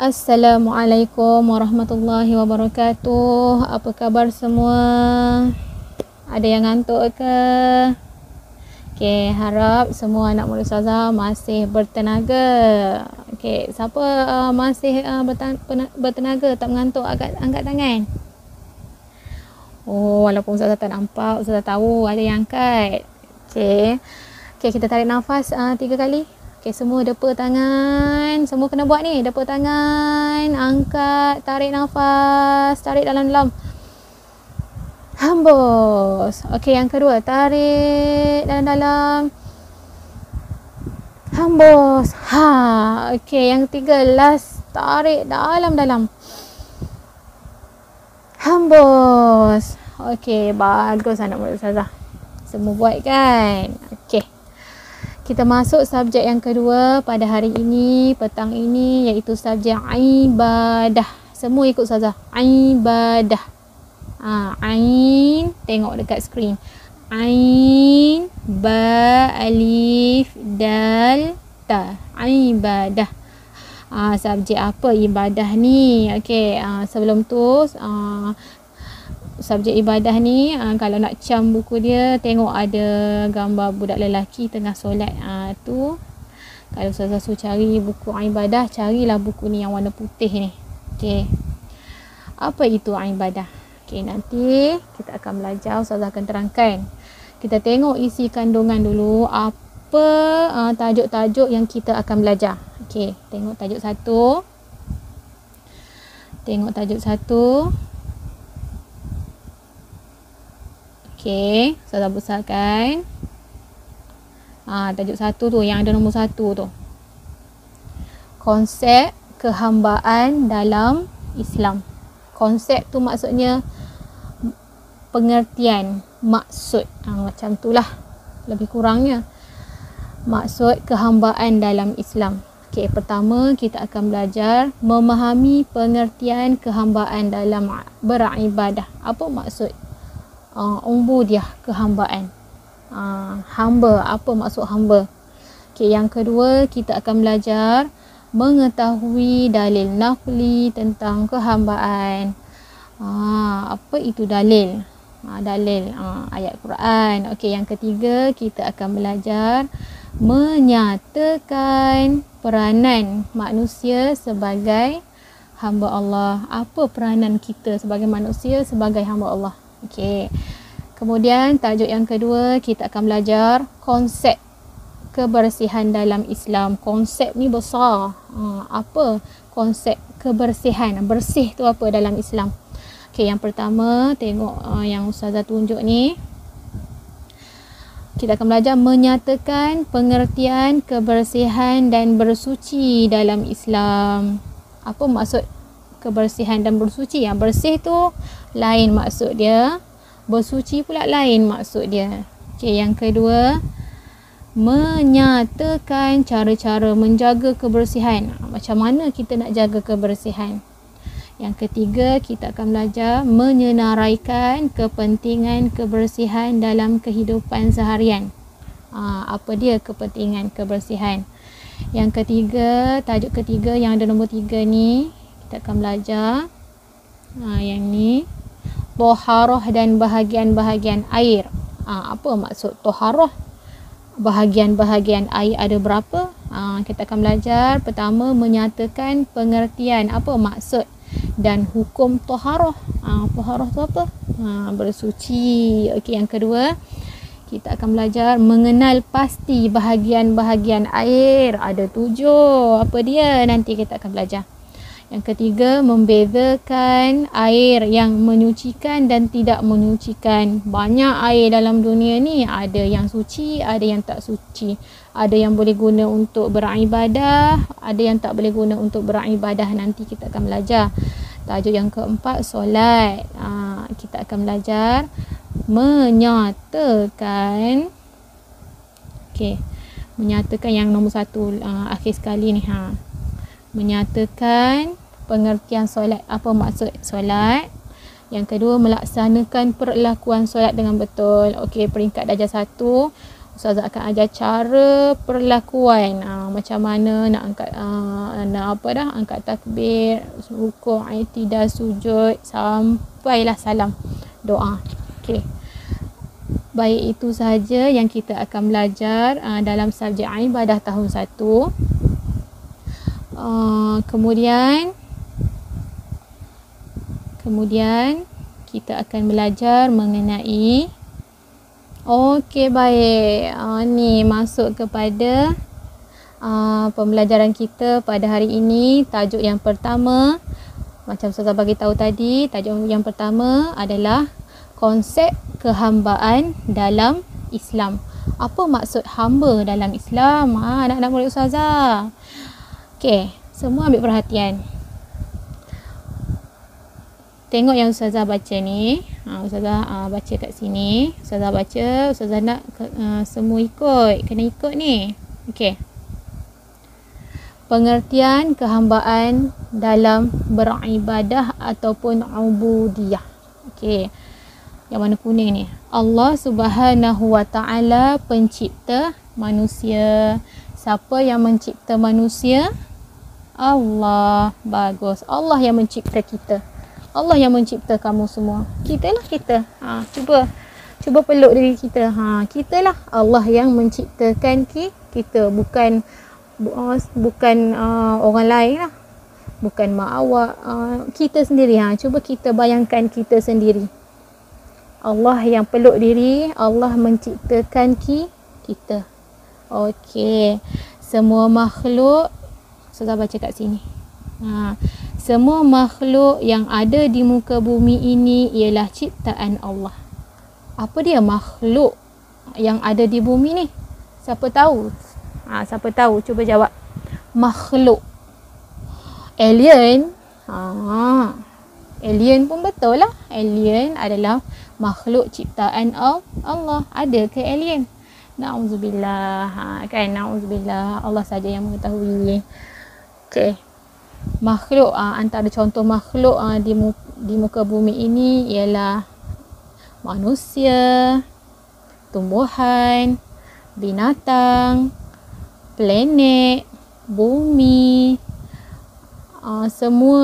Assalamualaikum warahmatullahi wabarakatuh. Apa khabar semua? Ada yang ngantuk ke? Okey, harap semua anak murid ustazah masih bertenaga. Okey, siapa masih bertenaga, tak mengantuk, angkat tangan. Oh, walaupun ustazah tak nampak, ustazah tahu ada yang angkat. Okey. Okey, kita tarik nafas 3 kali. Okey, semua depa tangan. Semua kena buat ni. Depa tangan, angkat, tarik nafas, tarik dalam-dalam. Hembus. Okey, yang kedua, tarik dalam-dalam. Hembus. Okey, yang ketiga, last, tarik dalam-dalam. Hembus. Okey, bagus anak murid ustazah. Semua buat kan? Okey. Kita masuk subjek yang kedua pada hari ini, petang ini, iaitu subjek ibadah. Semua ikut ustazah. Ibadah. Ain, tengok dekat skrin. Ain, ba, alif, dal, ta. Ibadah. Subjek apa ibadah ni? Okey, sebelum tu subjek ibadah ni, kalau nak cam buku dia, tengok ada gambar budak lelaki tengah solat. Tu kalau ustazah suruh cari buku ibadah, carilah buku ni yang warna putih ni. Okey, apa itu ibadah? Okey, nanti kita akan belajar, ustazah akan terangkan. Kita tengok isi kandungan dulu, apa tajuk-tajuk yang kita akan belajar. Okey, tengok tajuk 1. Tengok tajuk 1. Okey, ustazah besarkan. Tajuk 1 tu, yang ada nombor 1 tu. Konsep kehambaan dalam Islam. Konsep tu maksudnya pengertian, maksud. Macam itulah lebih kurangnya. Maksud kehambaan dalam Islam. Okey, pertama kita akan belajar memahami pengertian kehambaan dalam beribadah. Apa maksud ubudiyah, kehambaan? Hamba, apa maksud hamba? Okey, yang kedua kita akan belajar mengetahui dalil naqli tentang kehambaan. Apa itu dalil? Dalil ayat Quran. Okey, yang ketiga kita akan belajar menyatakan peranan manusia sebagai hamba Allah. Apa peranan kita sebagai manusia, sebagai hamba Allah? Okey. Kemudian tajuk yang kedua kita akan belajar konsep kebersihan dalam Islam. Konsep ni besar. Apa konsep kebersihan? Bersih tu apa dalam Islam? Okey, yang pertama tengok yang ustazah tunjuk ni. Kita akan belajar menyatakan pengertian kebersihan dan bersuci dalam Islam. Apa maksud kebersihan dan bersuci? Yang bersih tu lain maksud dia, bersuci pula lain maksud dia. Okey, yang kedua menyatakan cara-cara menjaga kebersihan. Macam mana kita nak jaga kebersihan? Yang ketiga kita akan belajar menyenaraikan kepentingan kebersihan dalam kehidupan seharian. Apa dia kepentingan kebersihan? Yang ketiga, tajuk ketiga yang ada nombor 3 ni, kita akan belajar yang ni, toharah dan bahagian-bahagian air. Apa maksud toharah? Bahagian-bahagian air ada berapa? Kita akan belajar pertama menyatakan pengertian, apa maksud dan hukum toharah. Toharah tu apa? Bersuci. Okey, yang kedua kita akan belajar mengenal pasti bahagian-bahagian air. Ada 7. Apa dia? Nanti kita akan belajar. Yang ketiga, membezakan air yang menyucikan dan tidak menyucikan. Banyak air dalam dunia ni, ada yang suci, ada yang tak suci. Ada yang boleh guna untuk beribadah, ada yang tak boleh guna untuk beribadah. Nanti kita akan belajar. Tajuk yang keempat, solat. Kita akan belajar menyatakan. Okey, menyatakan yang nombor 1 akhir sekali ni. Menyatakan pengertian solat, apa maksud solat. Yang kedua, melaksanakan perlakuan solat dengan betul. Okey, peringkat darjah 1 Ustazah akan ajar cara perlakuan, macam mana nak angkat angkat takbir, rukuk, i'tidal, sujud sampailah salam doa. Okey. Baik, itu sahaja yang kita akan belajar dalam subjek ibadah tahun 1. Kemudian kita akan belajar mengenai okey, baik. Ni masuk kepada pembelajaran kita pada hari ini. Tajuk yang pertama, macam saya bagi tahu tadi, tajuk yang pertama adalah konsep kehambaan dalam Islam. Apa maksud hamba dalam Islam? Anak-anak murid ustazah. Okey, semua ambil perhatian. Tengok yang ustazah baca ni. Ustazah baca kat sini. Ustazah baca, ustazah nak semua ikut. Kena ikut ni. Okey. Pengertian kehambaan dalam beribadah ataupun ubudiyah. Okey. Yang mana kuning ni? Allah Subhanahu Wa Ta'ala pencipta manusia. Siapa yang mencipta manusia? Allah. Bagus. Allah yang mencipta kita. Allah yang mencipta kamu semua. Kita lah kita. Cuba peluk diri kita. Kita lah Allah yang menciptakan kita. Bukan orang lain lah. Bukan mak awak. Kita sendiri. Cuba kita bayangkan kita sendiri. Allah yang peluk diri. Allah menciptakan kita. Okey. Semua makhluk. Saya baca kat sini. Semua makhluk yang ada di muka bumi ini ialah ciptaan Allah. Apa dia makhluk yang ada di bumi ni? Siapa tahu? Siapa tahu? Cuba jawab. Makhluk. Alien. Alien pun betul lah. Alien adalah makhluk ciptaan Allah. Ada ke alien? Na'udzubillah. Kan? Na'udzubillah. Allah saja yang mengetahui. Okey. Makhluk, antara contoh makhluk di muka bumi ini ialah manusia, tumbuhan, binatang, planet, bumi, semua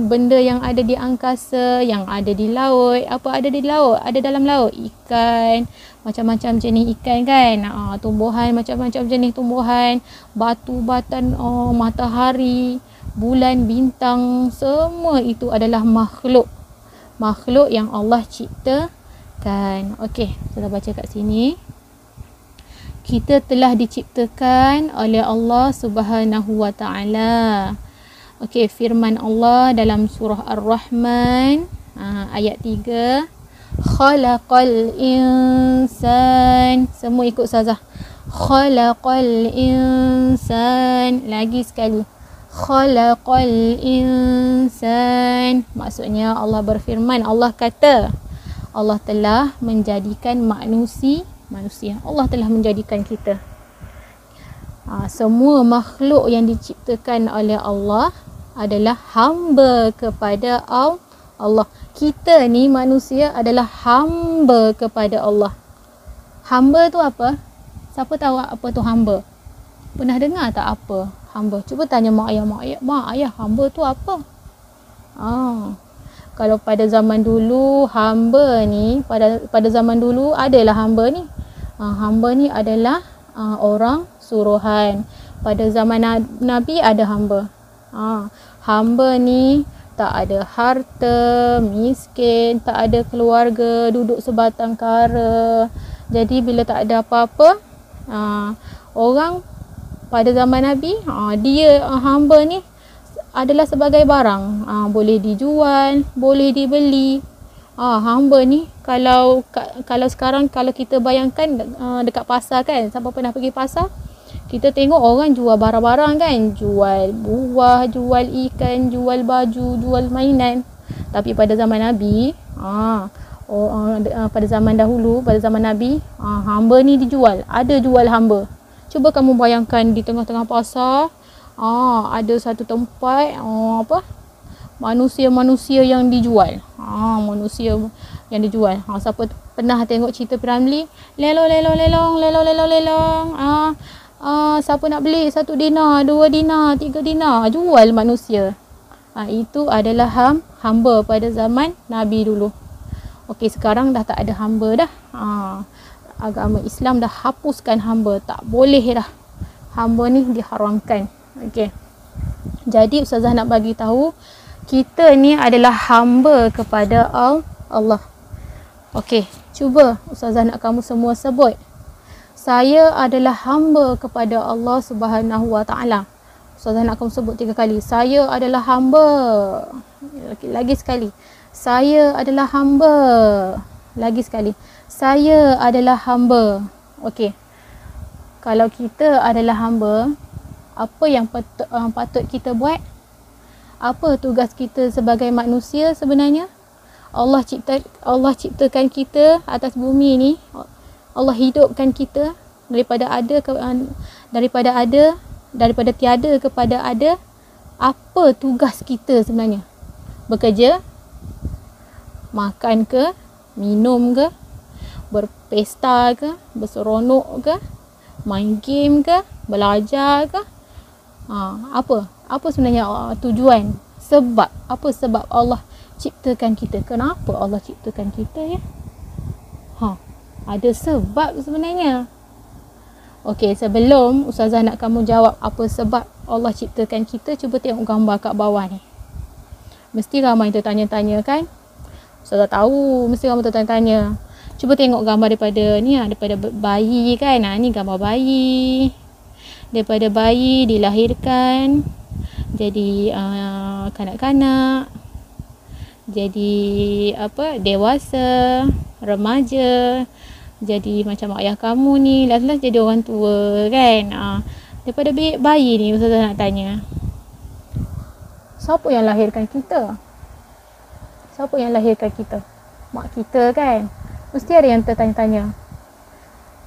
benda yang ada di angkasa, yang ada di laut. Apa ada di laut? Ada dalam laut. Ikan, macam-macam jenis ikan kan. Tumbuhan, macam-macam jenis tumbuhan. Batu, batan, matahari, bulan, bintang. Semua itu adalah makhluk. Makhluk yang Allah ciptakan. Okey, kita baca kat sini. Kita telah diciptakan oleh Allah Subhanahu Wa Ta'ala. Okey, firman Allah dalam surah Ar-Rahman ayat 3. Khalaqal insan. Semua ikut ustazah. Khalaqal insan. Lagi sekali. Khalaqal insan. Maksudnya Allah berfirman, Allah kata, Allah telah menjadikan manusia. Allah telah menjadikan kita. Semua makhluk yang diciptakan oleh Allah adalah hamba kepada Allah. Kita ni manusia adalah hamba kepada Allah. Hamba tu apa? Siapa tahu apa tu hamba? Pernah dengar tak apa hamba? Cuba tanya mak ayah, hamba tu apa? Kalau pada zaman dulu hamba ni, pada zaman dulu adalah hamba ni. Hamba ni adalah orang suruhan. Pada zaman Nabi ada hamba. Hamba ni tak ada harta, miskin, tak ada keluarga, duduk sebatang kara. Jadi bila tak ada apa-apa, orang pada zaman Nabi, dia hamba ni adalah sebagai barang. Boleh dijual, boleh dibeli. Hamba ni kalau sekarang kalau kita bayangkan dekat pasar kan, siapa pernah pergi pasar? Kita tengok orang jual barang-barang kan, jual buah, jual ikan, jual baju, jual mainan. Tapi pada zaman Nabi, pada zaman dahulu, pada zaman Nabi, hamba ni dijual. Ada jual hamba. Cuba kamu bayangkan di tengah-tengah pasar, ada satu tempat manusia-manusia yang dijual. Manusia yang dijual. Siapa pernah tengok cerita P.Ramlee, lelong. Siapa nak beli 1 dinar, 2 dinar, 3 dinar, jual manusia. Itu adalah hamba pada zaman Nabi dulu. Okey, sekarang dah tak ada hamba dah. Agama Islam dah hapuskan hamba, tak boleh dah. Hamba ni diharamkan. Okey. Jadi ustazah nak bagi tahu kita ni adalah hamba kepada Allah. Okey, cuba ustazah nak kamu semua sebut. Saya adalah hamba kepada Allah Subhanahu Wa Taala. Ustazah nak kamu sebut 3 kali. Saya adalah hamba. Lagi sekali. Saya adalah hamba. Lagi sekali. Saya adalah hamba. Okey. Kalau kita adalah hamba, apa yang patut kita buat? Apa tugas kita sebagai manusia sebenarnya? Allah ciptakan kita atas bumi ni. Allah hidupkan kita daripada tiada kepada ada. Apa tugas kita sebenarnya? Bekerja? Makan ke? Minum ke? Berpesta ke? Berseronok ke? Main game ke? Belajar ke? Apa sebenarnya tujuan? Sebab? Apa sebab Allah ciptakan kita? Kenapa Allah ciptakan kita ya? Ada sebab sebenarnya. Okey, sebelum ustazah nak kamu jawab apa sebab Allah ciptakan kita, cuba tengok gambar kat bawah ni. Mesti ramai tertanya-tanya kan? Ustazah tahu mesti ramai tertanya-tanya. Cuba tengok gambar daripada bayi kan. Ni gambar bayi. Daripada bayi dilahirkan jadi kanak-kanak, jadi dewasa, remaja, jadi macam ayah kamu ni, last-last jadi orang tua kan. Daripada bayi ni ustazah nak tanya, siapa yang lahirkan kita? Siapa yang lahirkan kita? Mak kita kan. Mesti ada yang tertanya-tanya.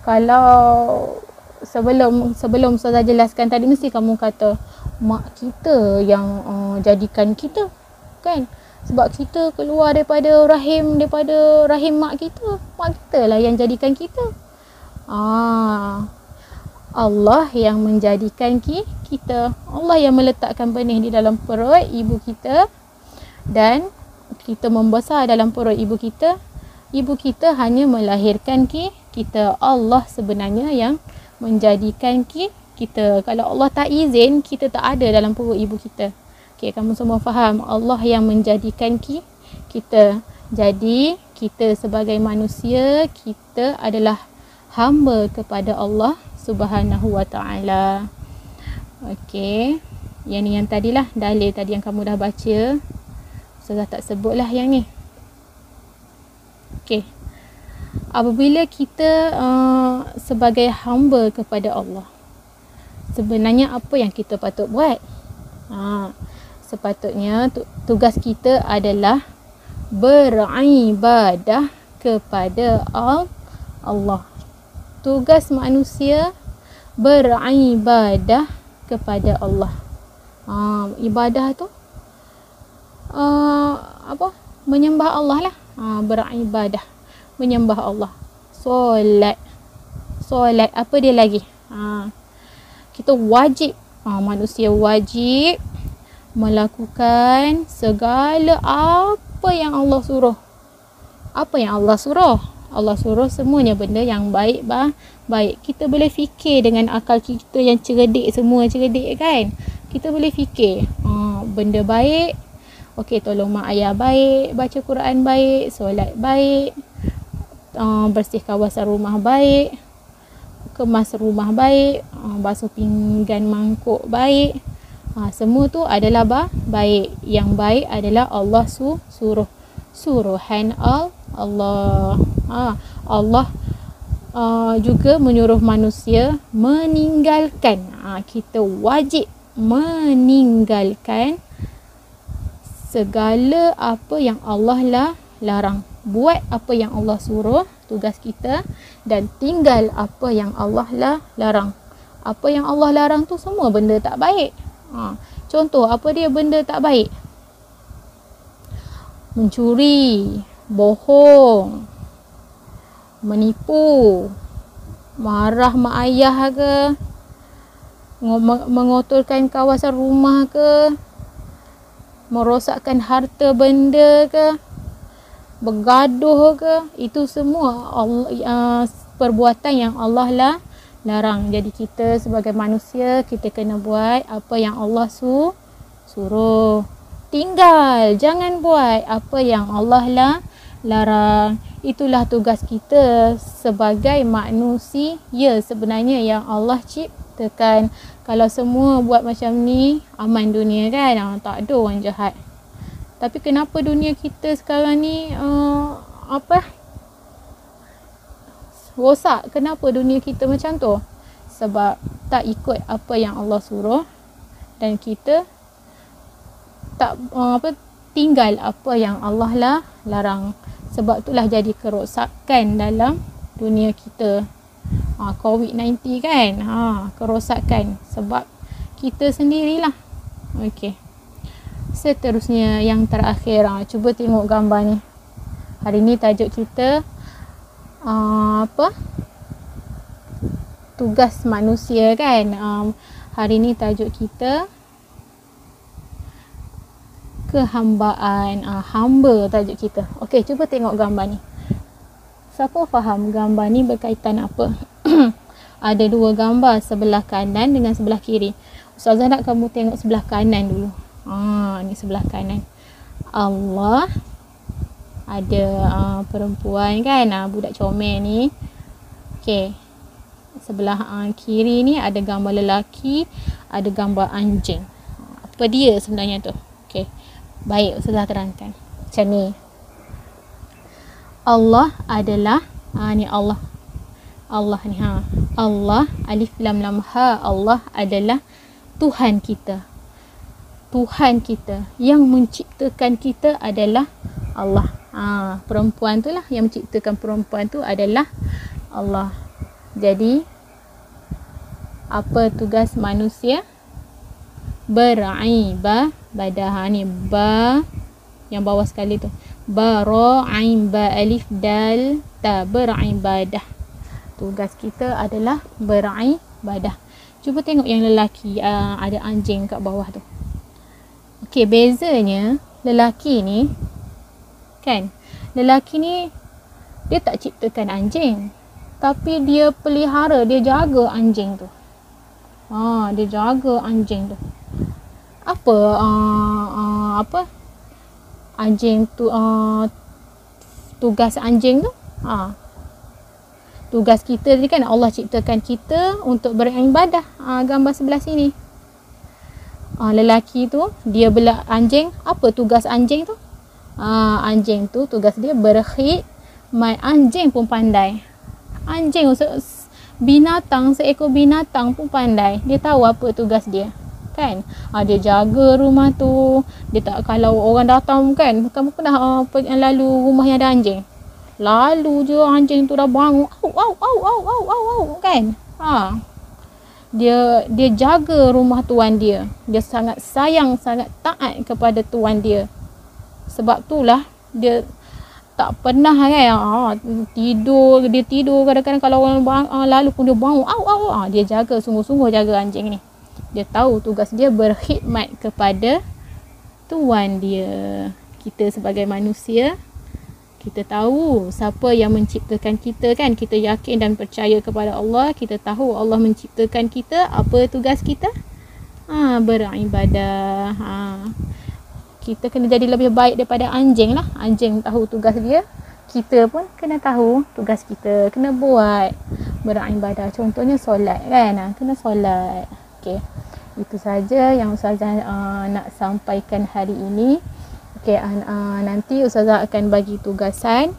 Kalau sebelum ustazah jelaskan tadi, mesti kamu kata mak kita yang jadikan kita kan. Sebab kita keluar daripada rahim mak kita. Mak kita lah yang jadikan kita. Allah yang menjadikan kita. Allah yang meletakkan benih di dalam perut ibu kita. Dan kita membesar dalam perut ibu kita. Ibu kita hanya melahirkan kita. Allah sebenarnya yang menjadikan kita. Kalau Allah tak izin, kita tak ada dalam perut ibu kita. Okey, kamu semua faham? Allah yang menjadikan kita. Jadi, kita sebagai manusia, kita adalah hamba kepada Allah Subhanahu Wa Taala. Okey. Yang tadilah dalil tadi yang kamu dah baca. Ustazah tak sebutlah yang ni. Okey. Apabila kita sebagai hamba kepada Allah, sebenarnya apa yang kita patut buat? Sepatutnya tugas kita adalah beribadah kepada Allah. Tugas manusia beribadah kepada Allah. Ibadah tu menyembah Allah lah. Beribadah, menyembah Allah. Solat, apa dia lagi? Kita wajib, manusia wajib melakukan segala apa yang Allah suruh. Apa yang Allah suruh? Allah suruh semuanya benda yang baik. Kita boleh fikir dengan akal kita yang cerdik, semua cerdik kan. Kita boleh fikir benda baik. Okey, tolong mak ayah baik, baca Quran baik, solat baik, bersih kawasan rumah baik, kemas rumah baik, basuh pinggan mangkuk baik. Semua tu adalah baik. Yang baik adalah Allah suruh. Suruhan Allah. Allah juga menyuruh manusia meninggalkan. Kita wajib meninggalkan segala apa yang Allah larang. Buat apa yang Allah suruh, tugas kita, dan tinggal apa yang Allah larang. Apa yang Allah larang tu semua benda tak baik. Contoh, apa dia benda tak baik? Mencuri, bohong, menipu, marah mak ayah ke, mengotorkan kawasan rumah ke, merosakkan harta benda ke, bergaduh ke, itu semua perbuatan yang Allah larang. Jadi kita sebagai manusia, kita kena buat apa yang Allah suruh. Tinggal, jangan buat apa yang Allah larang. Itulah tugas kita sebagai manusia sebenarnya yang Allah ciptakan. Kalau semua buat macam ni, aman dunia kan? Tak ada orang jahat. Tapi kenapa dunia kita sekarang ni rosak? Kenapa dunia kita macam tu? Sebab tak ikut apa yang Allah suruh, dan kita tak tinggal apa yang Allah larang. Sebab itulah jadi kerosakan dalam dunia kita. COVID-19 kan? Kerosakan sebab kita sendirilah. Okey. Seterusnya yang terakhir, cuba tengok gambar ni. Hari ni tajuk kita tugas manusia kan. Hari ni tajuk kita kehambaan. Hamba tajuk kita. Okey, cuba tengok gambar ni. Siapa faham gambar ni berkaitan apa? Ada dua gambar, sebelah kanan dengan sebelah kiri. Ustazah nak kamu tengok sebelah kanan dulu. Ni sebelah kanan. Allah, ada perempuan kan, budak comel ni. Okey. Sebelah kiri ni ada gambar lelaki, ada gambar anjing. Apa dia sebenarnya tu? Okey. Baik, Ustazah terangkan. Macam ni. Allah adalah ni Allah. Allah ni Allah, alif lam lam ha. Allah adalah Tuhan kita. Tuhan kita yang menciptakan kita adalah Allah. Perempuan tu lah yang menciptakan perempuan tu adalah Allah. Jadi apa tugas manusia? Beribadah. Ni ba yang bawah sekali tu. Ba ra ain ba alif dal ta, beribadah. Tugas kita adalah beribadah. Cuba tengok yang lelaki, ada anjing kat bawah tu. Okey, bezanya lelaki ni kan, lelaki ni dia tak ciptakan anjing, tapi dia pelihara, dia jaga anjing tu. Dia jaga anjing tu. Apa anjing tu, tugas anjing tu, tugas kita ni kan, Allah ciptakan kita untuk beribadah. Gambar sebelah sini, lelaki tu dia bela anjing. Apa tugas anjing tu? Anjing tu tugas dia berkhidmat. Anjing pun pandai. Anjing binatang, seekor binatang pun pandai. Dia tahu apa tugas dia kan. Dia jaga rumah tu. Dia tak, kalau orang datang kan, kamu pernah lalu rumah yang ada anjing, lalu je anjing tu dah bangun kan. Dia jaga rumah tuan dia. Dia sangat sayang, sangat taat kepada tuan dia. Sebab itulah dia tak pernah kan tidur. Dia tidur kadang-kadang kalau orang lalu pun dia bangun. Dia jaga, sungguh-sungguh jaga anjing ni. Dia tahu tugas dia berkhidmat kepada tuan dia. Kita sebagai manusia, kita tahu siapa yang menciptakan kita kan. Kita yakin dan percaya kepada Allah. Kita tahu Allah menciptakan kita. Apa tugas kita? Beribadah. Kita kena jadi lebih baik daripada anjing lah. Anjing tahu tugas dia, kita pun kena tahu tugas kita. Kena buat beribadah. Contohnya solat kan. Kena solat. Okey. Itu saja yang Ustazah nak sampaikan hari ini. Okey, nanti Ustazah akan bagi tugasan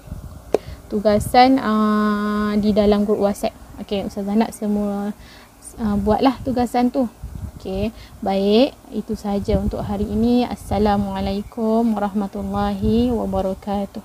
di dalam grup WhatsApp. Okey, Ustazah nak semua buatlah tugasan tu. Okey, baik, itu saja untuk hari ini. Assalamualaikum warahmatullahi wabarakatuh.